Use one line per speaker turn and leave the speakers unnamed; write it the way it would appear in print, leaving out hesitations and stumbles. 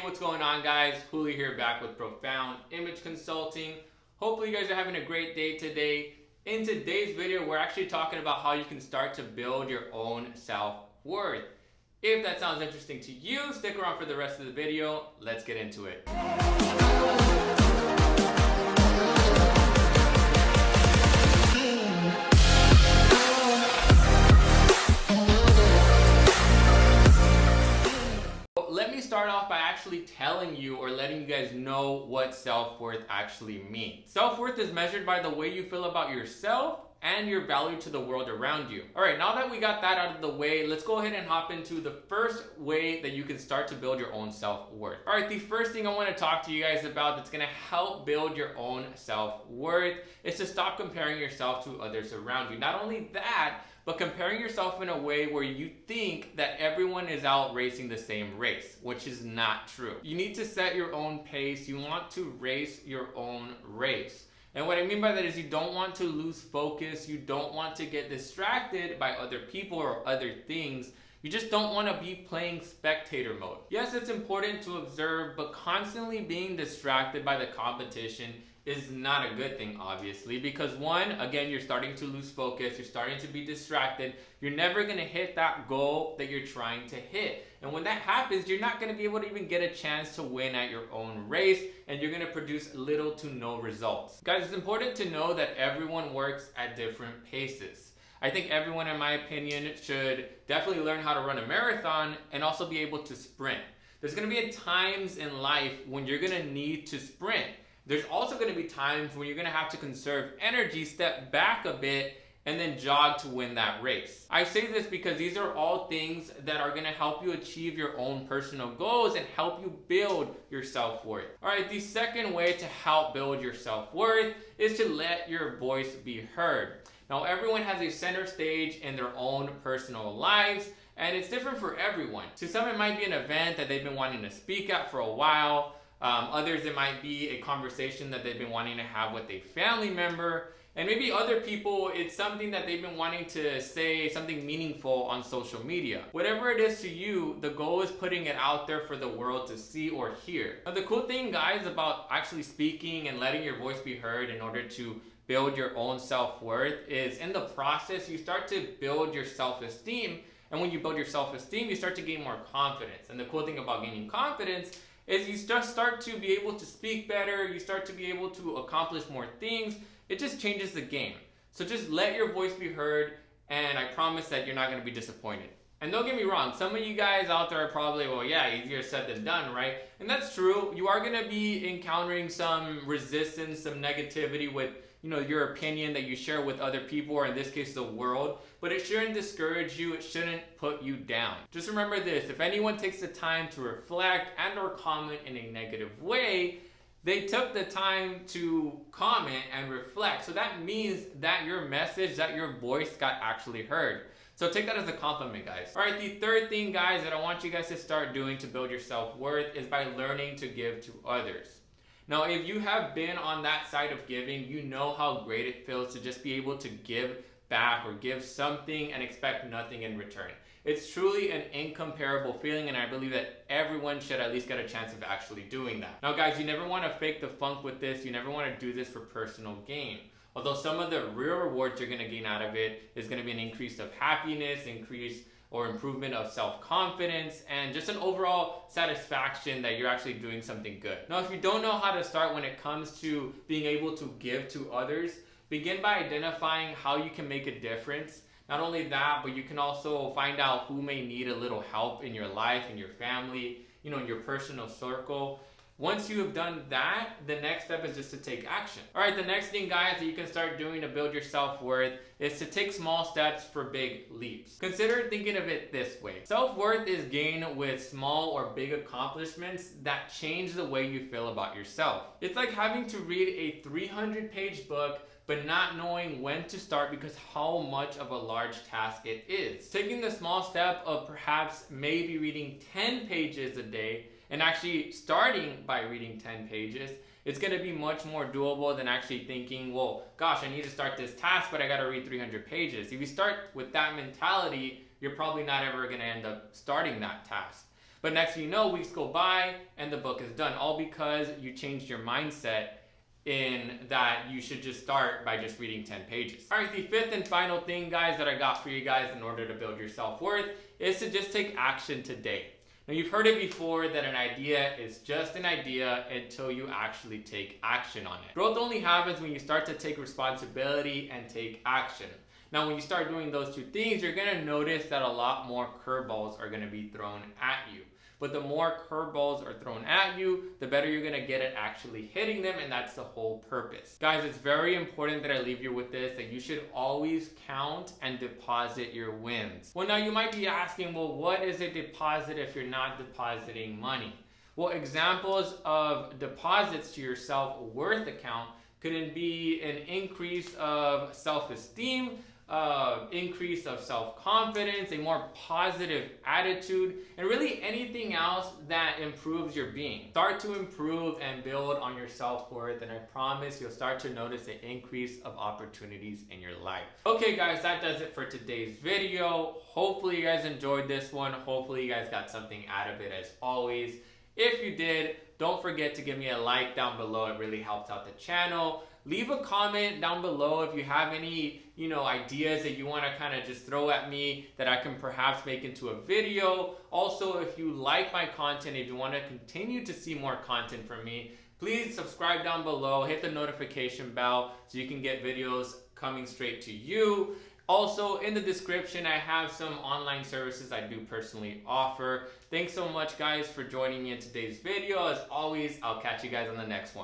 what's going on, guys? Huli here, back with Profound Image Consulting. Hopefully you guys are having a great day today. In today's video, we're actually talking about how you can start to build your own self-worth. If that sounds interesting to you, stick around for the rest of the video. Let's get into it. Let me start off by actually telling you or letting you guys know what self-worth actually means. Self-worth is measured by the way you feel about yourself and your value to the world around you. All right, now that we got that out of the way, let's go ahead and hop into the first way that you can start to build your own self-worth. All right, the first thing I want to talk to you guys about that's going to help build your own self-worth is to stop comparing yourself to others around you. Not only that, but comparing yourself in a way where you think that everyone is out racing the same race, which is not true. You need to set your own pace. You want to race your own race. And what I mean by that is you don't want to lose focus. You don't want to get distracted by other people or other things. You just don't want to be playing spectator mode. Yes, it's important to observe, but constantly being distracted by the competition is not a good thing, obviously, because one, again, you're starting to lose focus, you're starting to be distracted, you're never going to hit that goal that you're trying to hit. And when that happens, you're not going to be able to even get a chance to win at your own race, and you're going to produce little to no results. Guys, it's important to know that everyone works at different paces. I think everyone, in my opinion, should definitely learn how to run a marathon and also be able to sprint. There's going to be times in life when you're going to need to sprint. There's also going to be times when you're going to have to conserve energy, step back a bit, and then jog to win that race. I say this because these are all things that are going to help you achieve your own personal goals and help you build your self-worth. All right, the second way to help build your self-worth is to let your voice be heard. Now, everyone has a center stage in their own personal lives, and it's different for everyone. To some, it might be an event that they've been wanting to speak at for a while. Others, it might be a conversation that they've been wanting to have with a family member. And maybe other people, it's something that they've been wanting to say, something meaningful on social media. Whatever it is to you, the goal is putting it out there for the world to see or hear. Now, the cool thing, guys, about actually speaking and letting your voice be heard in order to build your own self-worth is in the process, you start to build your self-esteem. And when you build your self-esteem, you start to gain more confidence. And the cool thing about gaining confidence is you just start to be able to speak better, you start to be able to accomplish more things. It just changes the game. So just let your voice be heard, and I promise that you're not going to be disappointed. And don't get me wrong, some of you guys out there are probably, well, yeah, easier said than done, right? And that's true. You are going to be encountering some resistance, some negativity with your opinion that you share with other people, or in this case, the world, but it shouldn't discourage you. It shouldn't put you down. Just remember this: if anyone takes the time to reflect and or comment in a negative way, they took the time to comment and reflect. So that means that your message, that your voice got actually heard. So take that as a compliment, guys. All right, the third thing, guys, that I want you guys to start doing to build your self-worth is by learning to give to others. Now, if you have been on that side of giving, you know how great it feels to just be able to give back or give something and expect nothing in return. It's truly an incomparable feeling, and I believe that everyone should at least get a chance of actually doing that. Now, guys, you never want to fake the funk with this. You never want to do this for personal gain. Although some of the real rewards you're going to gain out of it is going to be an increase of happiness, increase or improvement of self-confidence, and just an overall satisfaction that you're actually doing something good. Now, if you don't know how to start when it comes to being able to give to others, begin by identifying how you can make a difference. Not only that, but you can also find out who may need a little help in your life, in your family, in your personal circle. Once you have done that, the next step is just to take action. All right, the next thing, guys, that you can start doing to build your self-worth is to take small steps for big leaps. Consider thinking of it this way. Self-worth is gained with small or big accomplishments that change the way you feel about yourself. It's like having to read a 300-page book but not knowing when to start because how much of a large task it is. Taking the small step of perhaps maybe reading 10 pages a day and actually starting by reading 10 pages, it's going to be much more doable than actually thinking, well, gosh, I need to start this task, but I got to read 300 pages. If you start with that mentality, you're probably not ever going to end up starting that task. But next thing you know, weeks go by and the book is done, all because you changed your mindset in that you should just start by just reading 10 pages. All right, the fifth and final thing, guys, that I got for you guys in order to build your self-worth is to just take action today. Now, you've heard it before that an idea is just an idea until you actually take action on it. Growth only happens when you start to take responsibility and take action. Now, when you start doing those two things, you're gonna notice that a lot more curveballs are gonna be thrown at you. But the more curveballs are thrown at you, the better you're gonna get at actually hitting them, and that's the whole purpose. Guys, it's very important that I leave you with this, that you should always count and deposit your wins. Well, now you might be asking, well, what is a deposit if you're not depositing money? Well, examples of deposits to your self-worth account could be an increase of self-esteem, increase of self-confidence, a more positive attitude, and really anything else that improves your being. Start to improve and build on your self-worth, and I promise you'll start to notice an increase of opportunities in your life. Okay guys, that does it for today's video. Hopefully you guys enjoyed this one. Hopefully you guys got something out of it as always. If you did, don't forget to give me a like down below. It really helps out the channel. Leave a comment down below if you have any, ideas that you want to kind of just throw at me that I can perhaps make into a video. Also, if you like my content, if you want to continue to see more content from me, please subscribe down below, hit the notification bell so you can get videos coming straight to you. Also, in the description, I have some online services I do personally offer. Thanks so much, guys, for joining me in today's video. As always, I'll catch you guys on the next one.